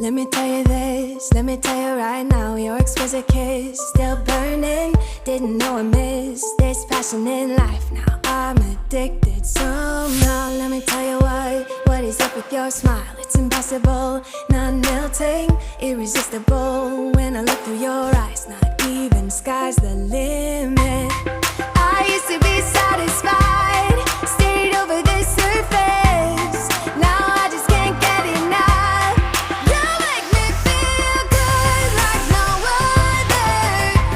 Let me tell you this, let me tell you right now, your exquisite kiss, still burning, didn't know I missed this passion in life. Now I'm addicted somehow. Let me tell you what is up with your smile. It's impossible, not melting, irresistible. When I look through your eyes, not even sky's the limit. I used to be satisfied, stayed over the surface. Now I just can't get enough. You make me feel good like no other.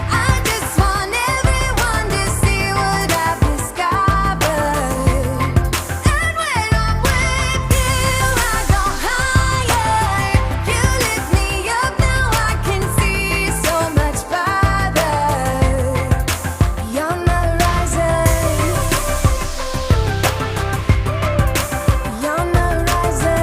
I just want everyone to see what I've discovered. And when I'm with you, I go higher. You lift me up, now I can see so much farther. You're on the horizon. You're on the horizon.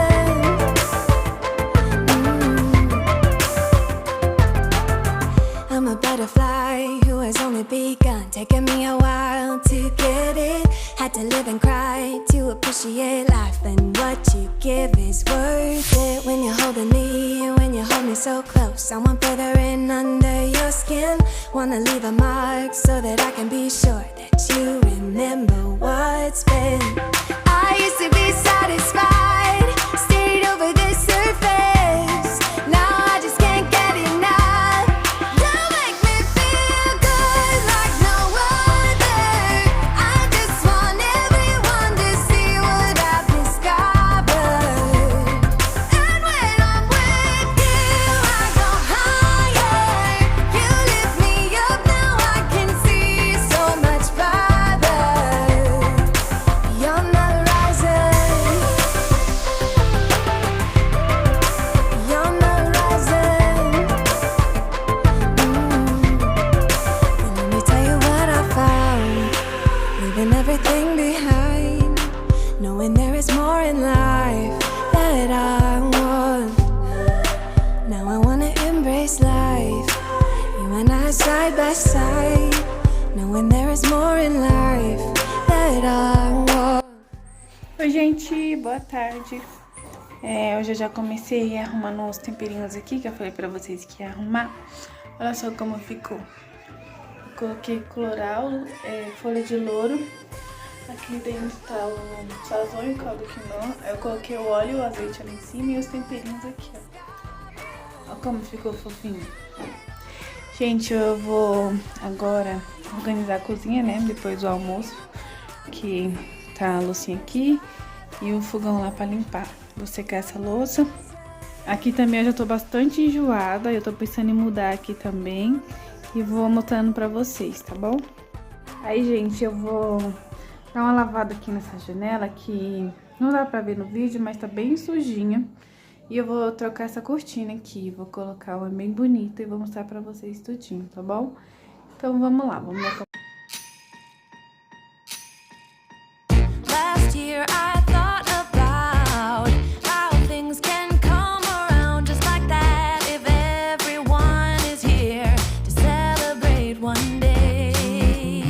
I'm a butterfly who has only begun, taking me a while to get it. Had to live and cry to appreciate life, and what you give is worth it. When you're holding me, when you hold me so close, I want further in under your skin. Wanna leave a mark so that I can be sure that you remember what's been. I used to be satisfied, stayed over the surface. Now I just can't get enough. You make me feel good like no other. I just want everyone to see what I've discovered. And when I'm with you, I go higher. You lift me up, now I can see so much farther. You're on the horizon. You're on the horizon. And let me tell you what I found. Leaving everything behind, knowing there is more in life that I want. Now I wanna embrace life, you and I side by side, knowing there is more in life that I want. Oi, gente, boa tarde. Hoje eu já comecei arrumando os temperinhos aqui, que eu falei pra vocês que ia arrumar. Olha só como ficou. Eu coloquei colorau, folha de louro. Aqui dentro tá o sazon e o caldo quinoa. Eu coloquei o óleo e o azeite ali em cima e os temperinhos aqui, ó. Olha como ficou fofinho. Gente, eu vou agora organizar a cozinha, né? Depois do almoço, que tá a loucinha aqui e o fogão lá pra limpar. Vou secar essa louça. Aqui também eu já tô bastante enjoada, eu tô pensando em mudar aqui também. E vou mostrando pra vocês, tá bom? Aí, gente, eu vou dar uma lavada aqui nessa janela, que não dá pra ver no vídeo, mas tá bem sujinha. E eu vou trocar essa cortina aqui, vou colocar uma bem bonita e vou mostrar pra vocês tudinho, tá bom? Então, vamos lá, vamos ver. Last year I thought about how things can come around just like that if everyone is here to celebrate one day.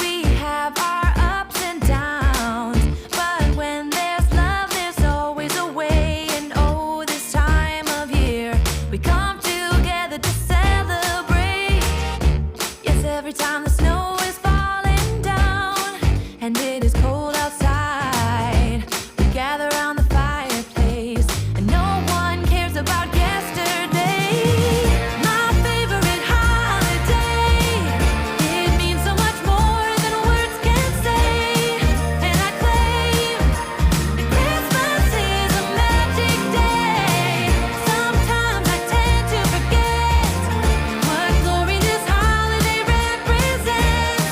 We have our ups and downs, but when there's love there's always a way. And oh, this time of year we come together to celebrate. Yes, every time the snow is falling down and it is cold outside, we gather around the fireplace and no one cares about yesterday. My favorite holiday, it means so much more than words can say. And I claim that Christmas is a magic day. Sometimes I tend to forget what glory this holiday represents,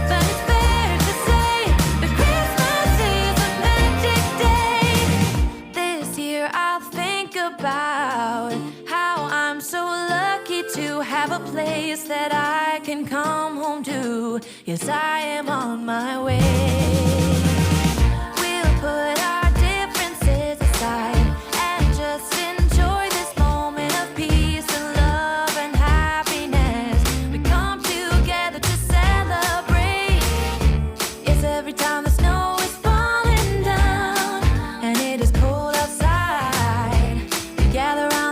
but it's fair to say that Christmas is a magic day. This year I'll think about how I'm so lucky to have a place that I can come home to. Yes, I am on my way. We'll put our differences aside and just enjoy this moment of peace and love and happiness. We come together to celebrate. Yes, every time the snow is falling down and it is cold outside, we gather around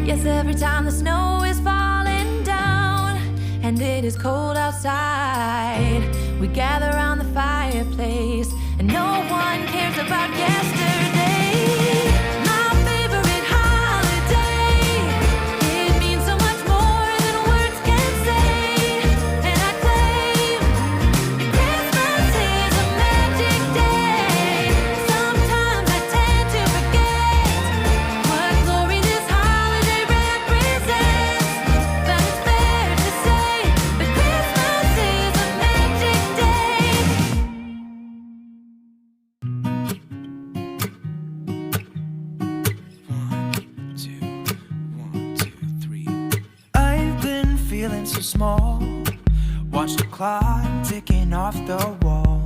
Yes, every time the snow is falling down and it is cold outside, we gather around the fireplace and no one cares about yesterday. My favorite holiday, it means so much more than words can say. And I claim Christmas is a magic day. Sometimes I tend to forget what glory this holiday represents, but it's fair to say that Christmas is a magic day. One, two, three. I've been feeling so small. Watch the clock ticking off the wall.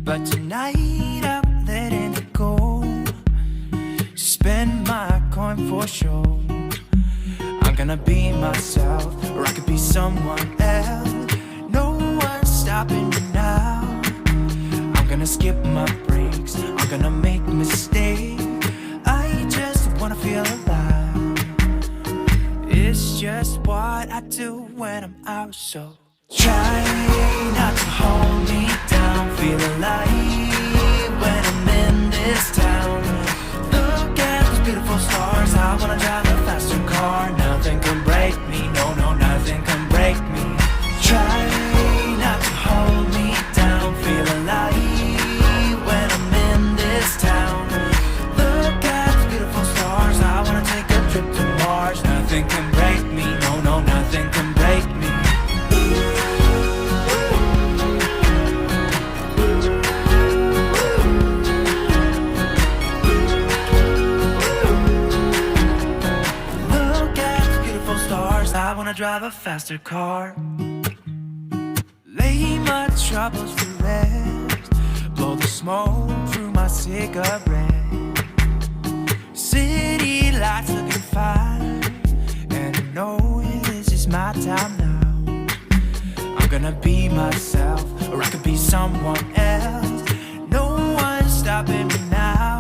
But tonight I'm letting it go. Spend my coin for sure. I'm gonna be myself, or I could be someone else. No one's stopping me now. I'm gonna skip my breaks, I'm gonna make mistakes. I just wanna feel alive. It's just what I do when I'm out, so try not to hold me down. Feel alive when I'm in this town. Look at those beautiful stars. I wanna drive a faster car. Nothing can break me, no, no, nothing can break me. Try not to hold me down. Feel alive when I'm in this town. Look at those beautiful stars. I wanna take a trip to Mars. Nothing can break me, no, no, nothing can break me. Look at the beautiful stars. I wanna drive a faster car. Lay my troubles to rest. Blow the smoke through my cigarette. City lights looking fine, and I know this is my time now. I'm gonna be myself, or I could be someone else. No one's stopping me now.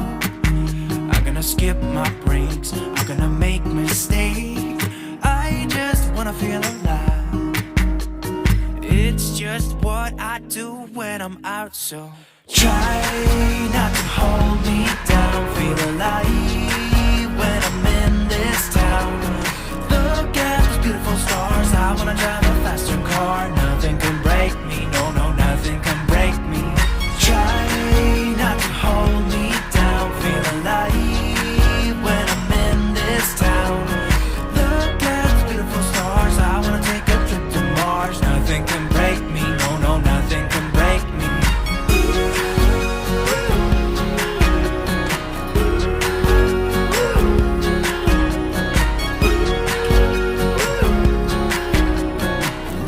I'm gonna skip my breaks, I'm gonna make mistakes. I just wanna feel alive. It's just what I do when I'm out, so try not to hold me down. Feel alive when I'm in this town. Look at those beautiful stars. I wanna drive a faster car. Nothing can break me, no, no, nothing can break me. Try not to hold me down. Feel alive when I'm in this town. Look at those beautiful stars. I wanna take a trip to Mars. Nothing can break me, no, no, nothing can break me.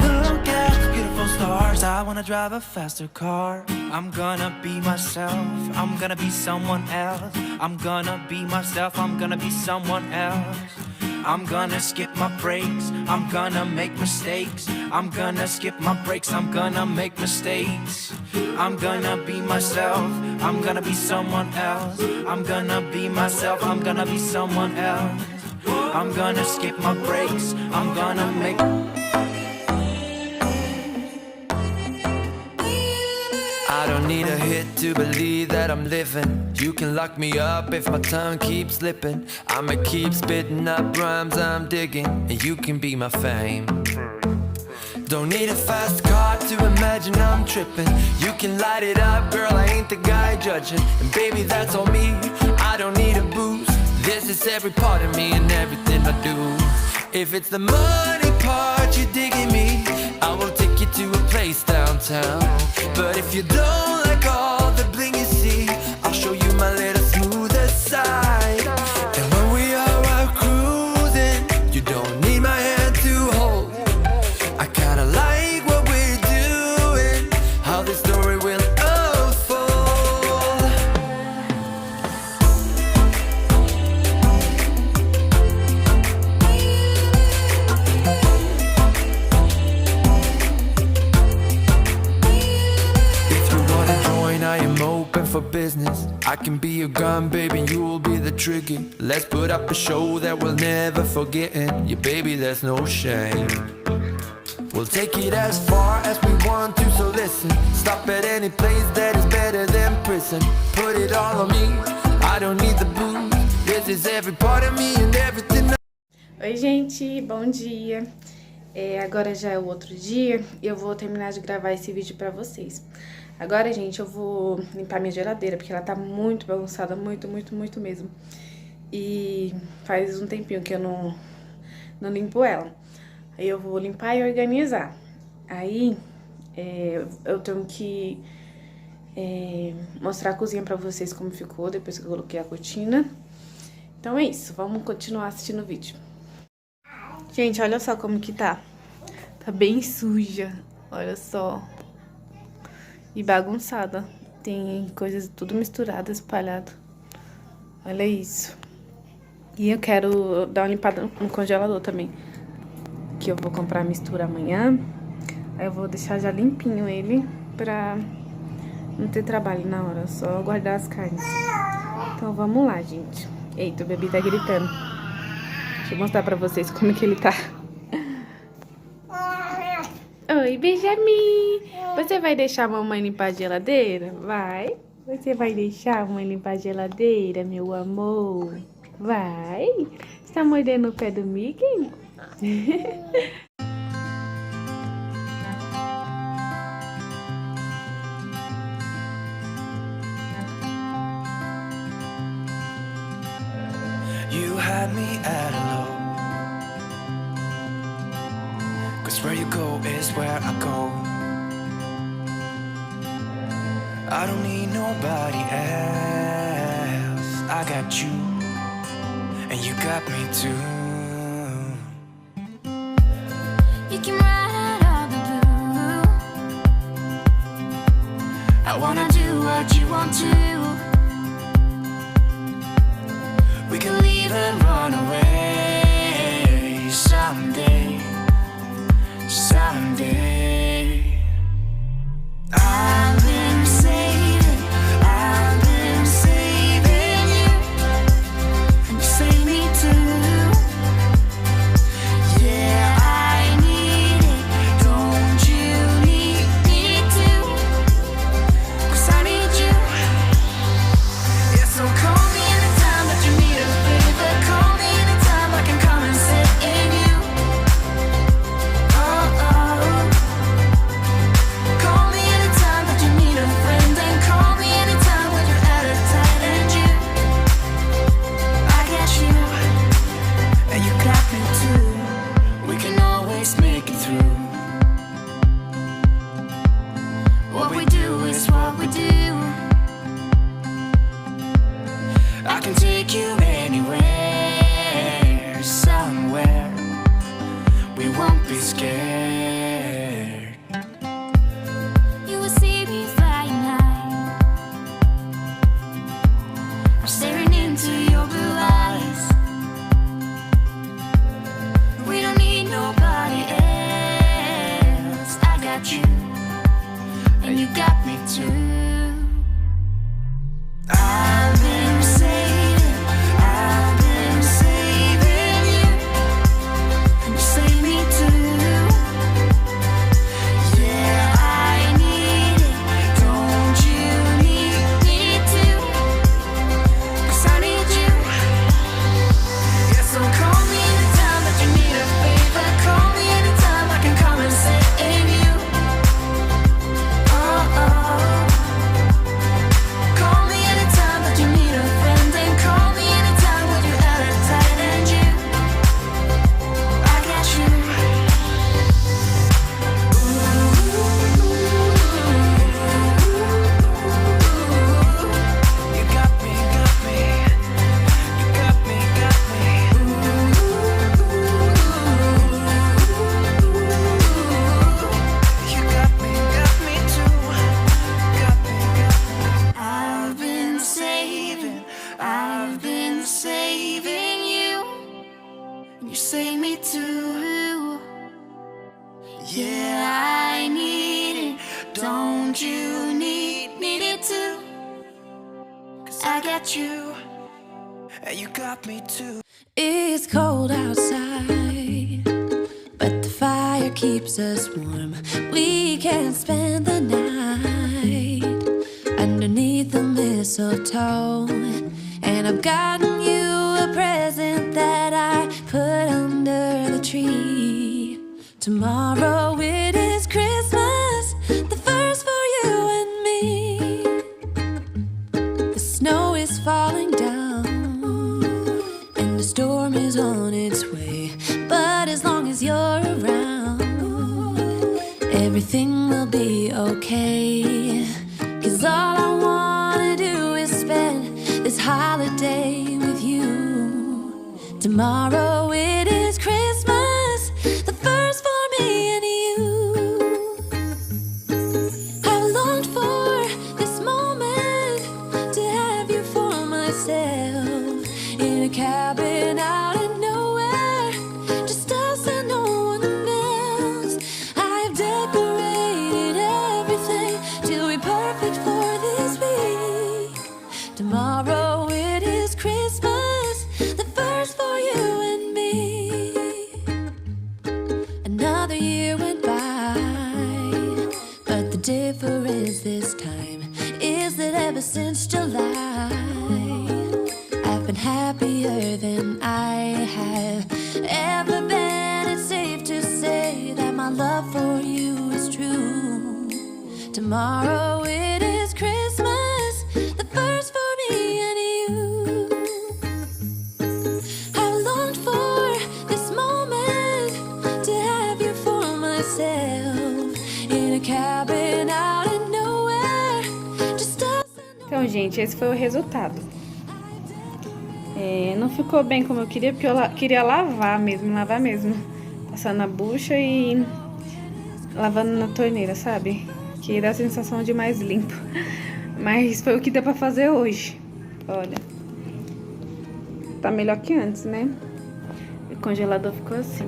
Look at the beautiful stars. I wanna drive a faster car. I'm gonna be myself, I'm gonna be someone else. I'm gonna be myself, I'm gonna be someone else. I'm gonna skip my breaks, I'm gonna make mistakes. I'm gonna skip my breaks, I'm gonna make mistakes. I'm gonna be myself, I'm gonna be someone else. I'm gonna be myself, I'm gonna be someone else. I'm gonna skip my breaks, I'm gonna make. I don't need a hit to believe that I'm living. You can lock me up if my tongue keeps slipping. I'ma keep spitting up rhymes I'm digging, and you can be my fame. Don't need a fast car to imagine I'm tripping. You can light it up, girl, I ain't the guy judging. And baby, that's on me, I don't need a boost. This is every part of me and everything I do. If it's the money part you're digging me, I will take you to a place downtown. But if you don't like all the bling you see, I'll show you my little smoother side. And when we are out cruising, you don't need my hand to hold. I kinda like what we're doing, how this story will unfold. If you wanna join, I your business. I can be your gun, baby, and you'll be the trigger. Let's put up a show that we'll never forget. And yeah, baby, there's no shame. We'll take it as far as we want to, so listen. Stop at any place that is better than prison. Put it all on me, I don't need the booze. This is every part of me and everything. Oi, gente, bom dia. Agora já é o outro dia e eu vou terminar de gravar esse vídeo pra vocês. Agora, gente, eu vou limpar minha geladeira, porque ela tá muito bagunçada, muito mesmo. E faz um tempinho que eu não limpo ela. Aí eu vou limpar e organizar. Aí eu tenho que mostrar a cozinha pra vocês como ficou depois que eu coloquei a cortina. Então é isso, vamos continuar assistindo o vídeo. Gente, olha só como que tá. Tá bem suja, olha só. E bagunçada. Tem coisas tudo misturado, espalhado. Olha isso. E eu quero dar uma limpada no congelador também. Que eu vou comprar a mistura amanhã. Aí eu vou deixar já limpinho ele pra não ter trabalho na hora, só guardar as carnes. Então vamos lá, gente. Eita, o bebê tá gritando. Deixa eu mostrar pra vocês como que ele tá. Oi, Benjamin. Você vai deixar a mamãe limpar a geladeira? Vai? Você vai deixar a mamãe limpar a geladeira, meu amor? Vai? Você tá mordendo o pé do Mickey? You had me at hello, 'cause where you go is where I go. I don't need nobody else. I got you, and you got me too. You can ride out of the blue. I wanna do what you want to. We can leave and run away someday, someday. I've been saving you, and you save me too. Yeah, I need it, don't you need me too? 'Cause I need you. Yeah, so call me anytime that you need a favor. Call me anytime I can come and sit in you. Oh, oh. Call me anytime that you need a friend. And call me anytime when you're out of time. And you, I got you, and you got me too. We can always make it through. What we do is what we do. I can take you anywhere, somewhere. We won't be scared. You will see me flying high. I'm staring into your blue eyes. We don't need nobody else. I got you, and you got me too. I've been saving you, and you save me too. Yeah, I need it, don't you need me too? 'Cause I need you. Yeah, so call me anytime that you need a favor. Call me anytime I can come and sit in you. Oh, oh. Call me anytime that you need a friend. And call me anytime when you're out of time. And you, I got you. You got me, got me. You got me, got me. You got me too. Got me, got me. I've been saving you, and you save me too. Yeah, I need it, don't you need it too? get you, and you got me too. It's cold outside, but the fire keeps us warm. We can spend the night underneath the mistletoe. And I've gotten you a present that I put under the tree. Tomorrow it is Christmas, the first for you and me. The snow is falling down and the storm is on its way. But as long as you're around, everything will be okay. 'Cause all I wanna do is spend this holiday with you. Tomorrow it is Christmas, the first for me and you. I've longed for this moment to have you for myself, in a cabin out in nowhere, just us and no one else. I've decorated everything to be perfect for this week. Tomorrow it is Christmas, the first for you and me. Another year went by, but the difference this time is that ever since July, I've been happier than I have ever been. It's safe to say that my love for you is true. Tomorrow it is Christmas, the first for me and you. I've longed for this moment to have you for myself, in a cabin out in nowhere, just us and no. Então, gente, esse foi o resultado. Não ficou bem como eu queria, porque eu queria lavar mesmo. Passar na bucha e lavando na torneira, sabe? Que dá a sensação de mais limpo. Mas foi o que deu pra fazer hoje. Olha. Tá melhor que antes, né? O congelador ficou assim.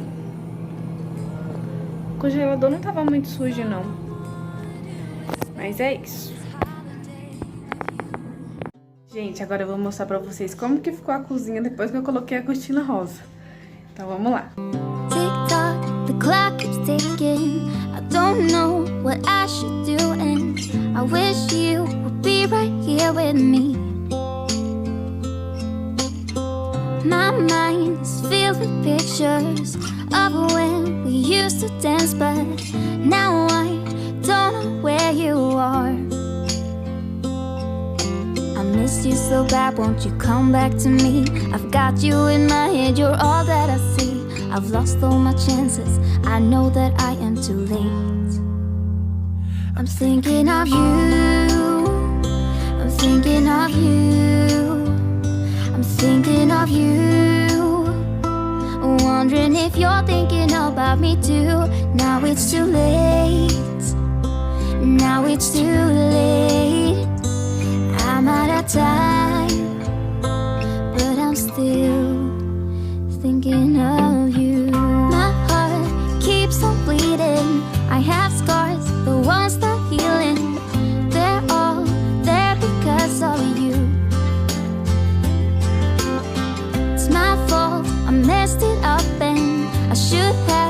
O congelador não tava muito sujo, não. Mas é isso. Gente, agora eu vou mostrar pra vocês como que ficou a cozinha depois que eu coloquei a cortina rosa. Então vamos lá. Tick-tock, the clock keeps ticking. I don't know what I should do, and I wish you would be right here with me. My mind is filled with pictures of when we used to dance, but now I don't know where you are. I miss you so bad, won't you come back to me? I've got you in my head, you're all that I see. I've lost all my chances, I know that I am too late. I'm thinking of you, I'm thinking of you, I'm thinking of you, wondering if you're thinking about me too. Now it's too late, now it's too late. I'm out of time, but I'm still thinking of you. My heart keeps on bleeding. I have scars, the ones not healing. They're all there because of you. It's my fault, I messed it up and I should have